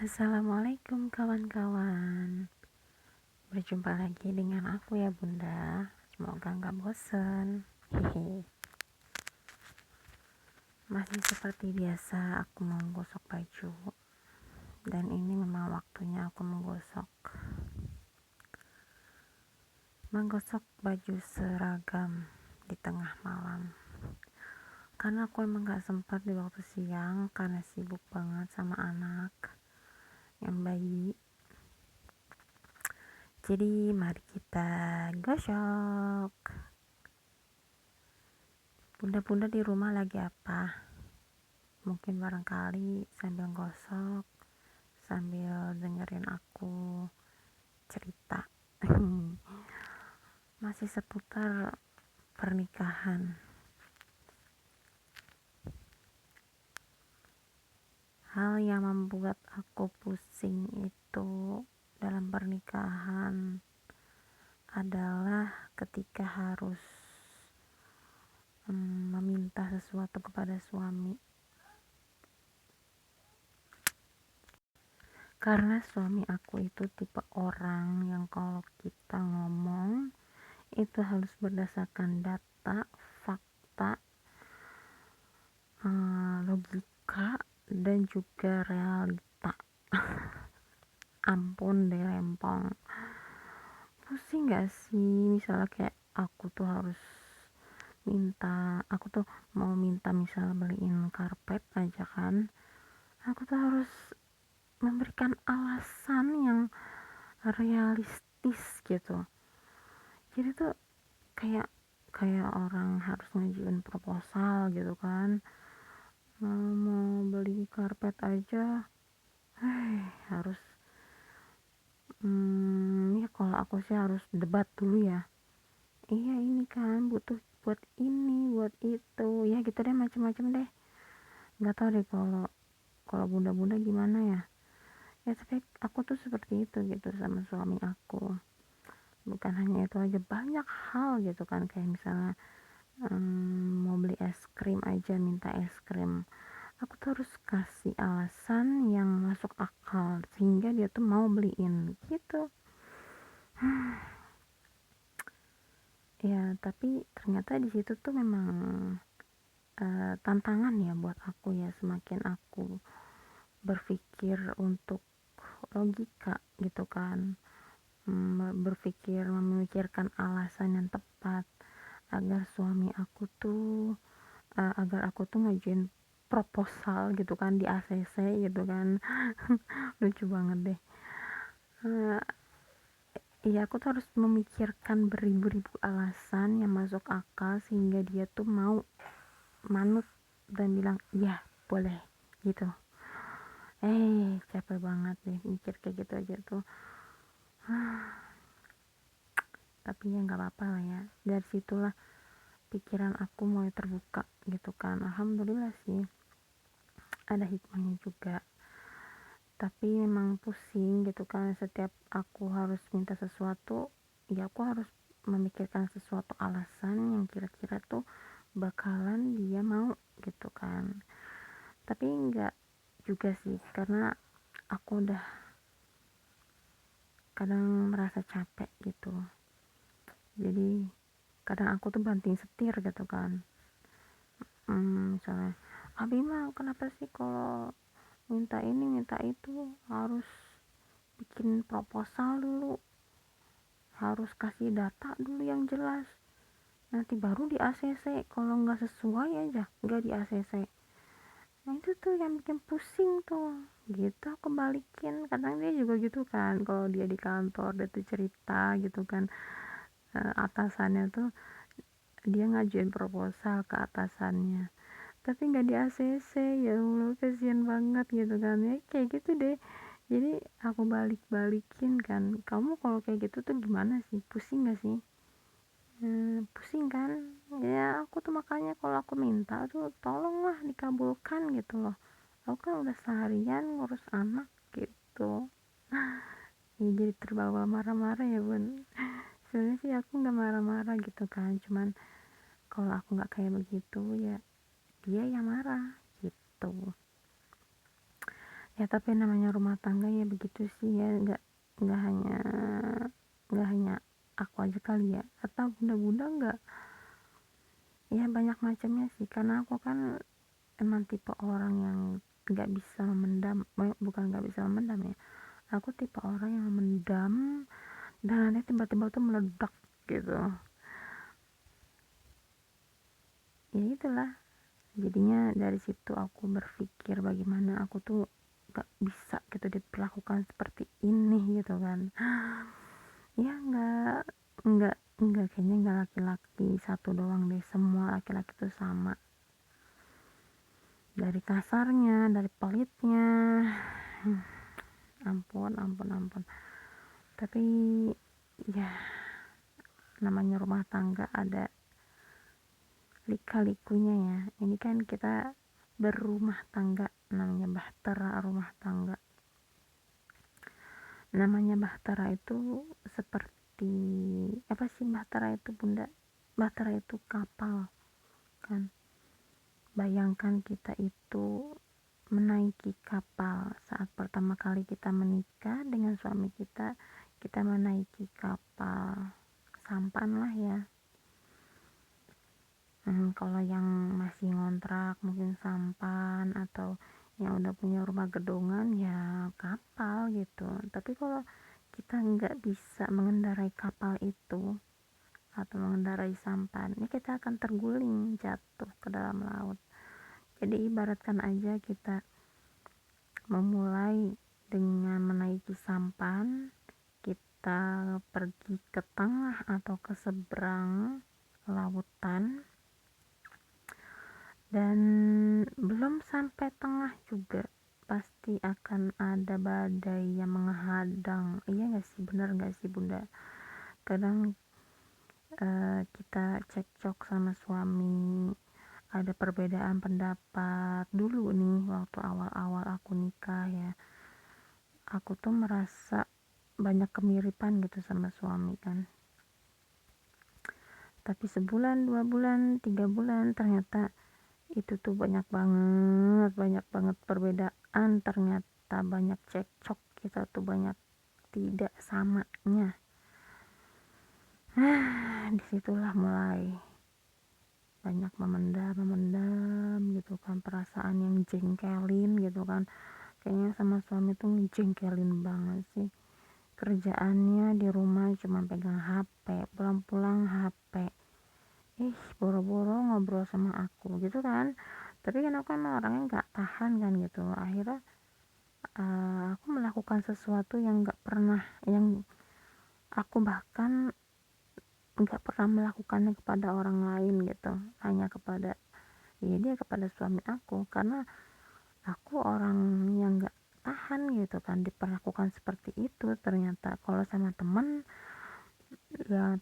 Assalamualaikum kawan-kawan. Berjumpa lagi dengan aku ya bunda. Semoga gak bosen. Hehe. Masih seperti biasa aku mau gosok baju. Dan ini memang waktunya aku menggosok baju seragam di tengah malam. Karena aku emang gak sempat di waktu siang karena sibuk banget sama anak yang bayi. Jadi mari kita gosok. Bunda-bunda di rumah lagi apa? Mungkin barangkali sambil gosok, sambil dengerin aku cerita. Masih seputar pernikahan. Hal yang membuat aku pusing itu dalam pernikahan adalah ketika harus meminta sesuatu kepada suami. Karena suami aku itu tipe orang yang kalau kita ngomong itu harus berdasarkan data, fakta, logika, dan juga realita. Ampun deh rempong. Pusing gak sih misalnya kayak aku tuh mau minta misalnya beliin karpet aja kan, aku tuh harus memberikan alasan yang realistis gitu. Jadi tuh kayak orang harus ngajuin proposal gitu kan. Mau beli karpet aja harus ya kalau aku sih harus debat dulu ya. Iya ini kan butuh buat ini, buat itu, ya gitu deh, macam-macam deh. Nggak tahu deh kalau bunda-bunda gimana ya. Ya tapi aku tuh seperti itu gitu sama suami aku. Bukan hanya itu aja, banyak hal gitu kan, kayak misalnya mau beli es krim aja, minta es krim, aku tuh harus kasih alasan yang masuk akal sehingga dia tuh mau beliin gitu. Ya tapi ternyata di situ tuh memang tantangan ya buat aku ya. Semakin aku berpikir untuk logika gitu kan, memikirkan alasan yang tepat agar aku tuh ngajuin proposal gitu kan di ACC gitu kan. Lucu banget deh. Iya, aku tuh harus memikirkan beribu-ribu alasan yang masuk akal sehingga dia tuh mau manut dan bilang iya boleh gitu. Capek banget deh mikir kayak gitu aja tuh. Tapi ya nggak apa-apa lah ya, dari situlah pikiran aku mulai terbuka gitu kan. Alhamdulillah sih ada hikmahnya juga, tapi memang pusing gitu kan. Setiap aku harus minta sesuatu ya aku harus memikirkan sesuatu alasan yang kira-kira tuh bakalan dia mau gitu kan. Tapi enggak juga sih, karena aku udah kadang merasa capek gitu. Jadi kadang aku tuh banting setir gitu kan. Misalnya Abi mah kenapa sih kalau minta ini minta itu harus bikin proposal dulu, harus kasih data dulu yang jelas, nanti baru di ACC, kalau nggak sesuai aja nggak di ACC. Nah itu tuh yang bikin pusing tuh gitu. Aku balikin, kadang dia juga gitu kan, kalau dia di kantor dia tuh cerita gitu kan, atasannya tuh dia ngajuin proposal ke atasannya tapi nggak di ACC. Ya Allah kasihan banget gitu kan ya, kayak gitu deh. Jadi aku balikin kan, kamu kalau kayak gitu tuh gimana sih, pusing gak sih? Pusing kan ya. Aku tuh makanya kalau aku minta tuh tolonglah dikabulkan gitu loh. Aku kan udah seharian ngurus anak gitu. Ya jadi terbawa marah-marah ya bun. Sebenarnya sih aku nggak marah-marah gitu kan, cuman kalau aku nggak kayak begitu ya dia yang marah gitu. Ya tapi namanya rumah tangga ya begitu sih ya, nggak hanya nggak hanya aku aja kali ya, atau bunda-bunda nggak, ya banyak macamnya sih, karena aku kan emang tipe orang yang nggak bisa memendam, bukan nggak bisa memendam ya, aku tipe orang yang memendam dan nanti tiba-tiba tuh meledak gitu. Ya itulah, jadinya dari situ aku berpikir bagaimana aku tuh gak bisa gitu diperlakukan seperti ini gitu kan. Ya nggak kayaknya nggak laki-laki satu doang deh, semua laki-laki tuh sama, dari kasarnya, dari pelitnya. Ampun ampun ampun. Tapi ya namanya rumah tangga ada lika-likunya ya. Ini kan kita berumah tangga, namanya bahtera rumah tangga. Namanya bahtera itu seperti apa sih bahtera itu, bunda? Bahtera itu kapal kan. Bayangkan kita itu menaiki kapal saat pertama kali kita menikah dengan suami kita, kita menaiki kapal sampan lah ya. Kalau yang masih ngontrak mungkin sampan, atau yang udah punya rumah gedongan ya kapal gitu. Tapi kalau kita nggak bisa mengendarai kapal itu atau mengendarai sampan, ya kita akan terguling jatuh ke dalam laut. Jadi ibaratkan aja kita memulai dengan menaiki sampan, kita pergi ke tengah atau ke seberang lautan, dan belum sampai tengah juga pasti akan ada badai yang menghadang. Iya gak sih, bener gak sih bunda? Kadang kita cekcok sama suami, ada perbedaan pendapat dulu nih waktu awal-awal aku nikah ya, aku tuh merasa banyak kemiripan gitu sama suami kan. Tapi sebulan, 2 bulan, 3 bulan ternyata itu tuh banyak banget perbedaan, ternyata banyak cekcok, kita tuh banyak tidak samanya. Disitulah mulai banyak memendam gitu kan, perasaan yang jengkelin gitu kan. Kayaknya sama suami tuh ngejengkelin banget sih. Kerjaannya di rumah cuma pegang HP, pulang-pulang HP, boro-boro ngobrol sama aku gitu kan. Tapi kan aku emang orangnya nggak tahan kan gitu. Akhirnya aku melakukan sesuatu yang nggak pernah, yang aku bahkan nggak pernah melakukannya kepada orang lain gitu, hanya kepada dia kepada suami aku, karena aku orang yang nggak tahan gitu kan diperlakukan seperti itu. Ternyata kalau sama temen ya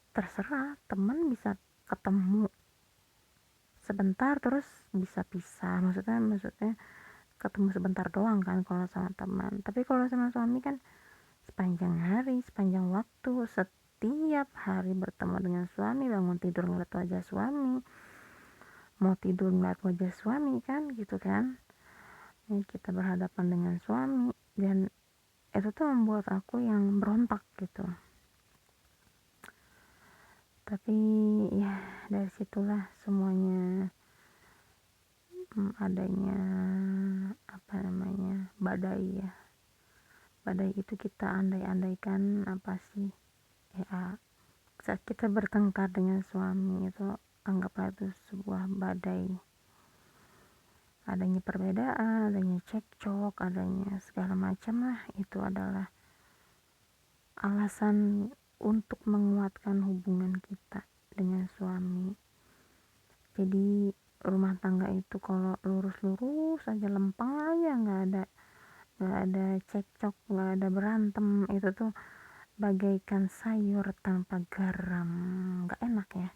terserah, temen bisa ketemu sebentar terus bisa pisah, maksudnya ketemu sebentar doang kan kalau sama teman. Tapi kalau sama suami kan sepanjang hari, sepanjang waktu, setiap hari bertemu dengan suami, bangun tidur ngeliat wajah suami, mau tidur ngeliat wajah suami kan gitu kan. Ya, kita berhadapan dengan suami, dan itu tuh membuat aku yang berontak gitu. Tapi ya dari situlah semuanya adanya apa namanya badai ya. Badai itu kita andai-andaikan apa sih ya, saat kita bertengkar dengan suami itu anggaplah itu sebuah badai. Adanya perbedaan, adanya cekcok, adanya segala macam lah, itu adalah alasan untuk menguatkan hubungan kita dengan suami. Jadi rumah tangga itu kalau lurus-lurus aja, lempeng aja, nggak ada cekcok, nggak ada berantem, itu tuh bagaikan sayur tanpa garam, nggak enak ya,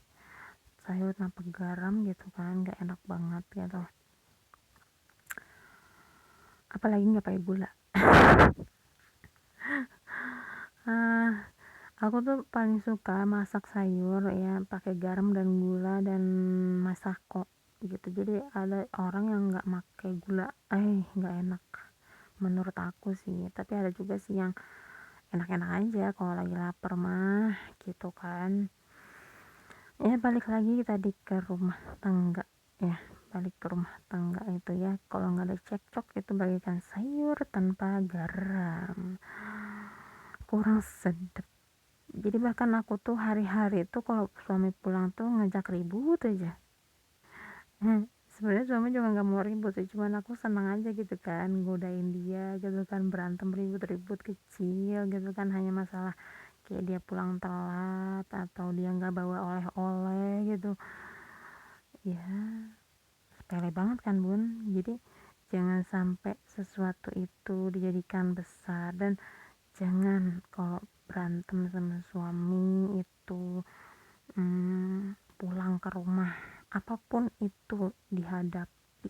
sayur tanpa garam gitu kan, nggak enak banget gitu, apalagi nggak pakai gula. Aku tuh paling suka masak sayur ya pakai garam dan gula dan masako gitu. Jadi ada orang yang nggak pakai gula, nggak enak. menurut aku sih. Tapi ada juga sih yang enak-enak aja kalau lagi lapar mah gitu kan. Ya balik lagi tadi ke rumah tangga ya, balik ke rumah tangga itu ya, kalau nggak ada cekcok itu bagaikan sayur tanpa garam, kurang sedap. Jadi bahkan aku tuh hari-hari tuh kalau suami pulang tuh ngajak ribut aja. Sebenarnya suami juga nggak mau ribut sih, cuman aku senang aja gitu kan godain dia gitu kan, berantem ribut-ribut kecil gitu kan, hanya masalah kayak dia pulang telat atau dia nggak bawa oleh-oleh gitu ya, sepele banget kan bun. Jadi jangan sampai sesuatu itu dijadikan besar, dan jangan kalau berantem sama suami itu pulang ke rumah apapun itu dihadapi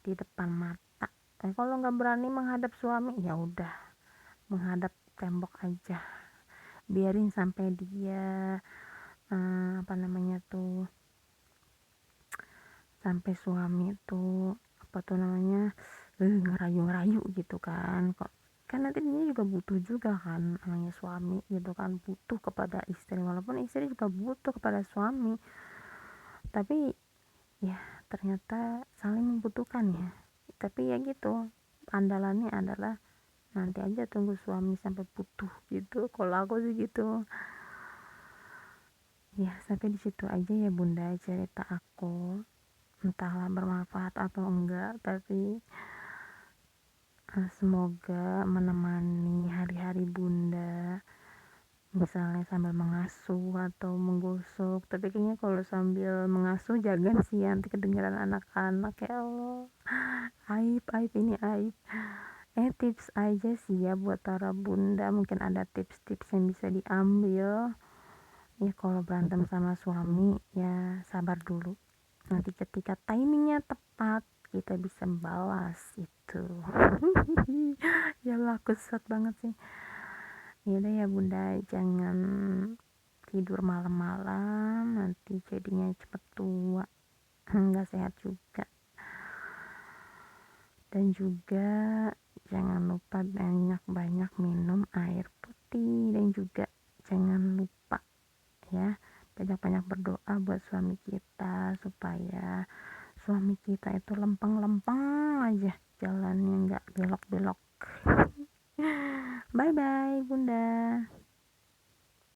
di depan mata. Kalau nggak berani menghadap suami ya udah menghadap tembok aja, biarin sampai dia apa namanya tuh, sampai suami tuh apa tuh namanya ngerayu-ngerayu gitu kan. Kok kan nanti dia juga butuh juga kan, namanya suami gitu kan, butuh kepada istri, walaupun istri juga butuh kepada suami, tapi ya ternyata saling membutuhkan ya. Tapi ya gitu, andalannya adalah nanti aja tunggu suami sampai butuh gitu, kalau aku sih gitu. Ya sampai di situ aja ya bunda cerita aku, entahlah bermanfaat atau enggak, tapi semoga menemani hari-hari bunda, misalnya sambil mengasuh atau menggosok. Tapi kayaknya kalau sambil mengasuh jangan sih, nanti kedengeran anak-anak, ya Allah, aib aib ini aib. Tips aja sih ya buat para bunda, mungkin ada tips-tips yang bisa diambil ya. Kalau berantem sama suami ya sabar dulu, nanti ketika timingnya tepat kita bisa balas itu. Ya lah aku sesat banget sih. Yaudah ya bunda, jangan tidur malam-malam, nanti jadinya cepet tua, nggak sehat juga. Dan juga jangan lupa banyak-banyak minum air putih, dan juga jangan lupa ya banyak-banyak berdoa buat suami kita supaya suami kita itu lempeng-lempeng aja jalannya, nggak belok-belok. Bye bye bunda.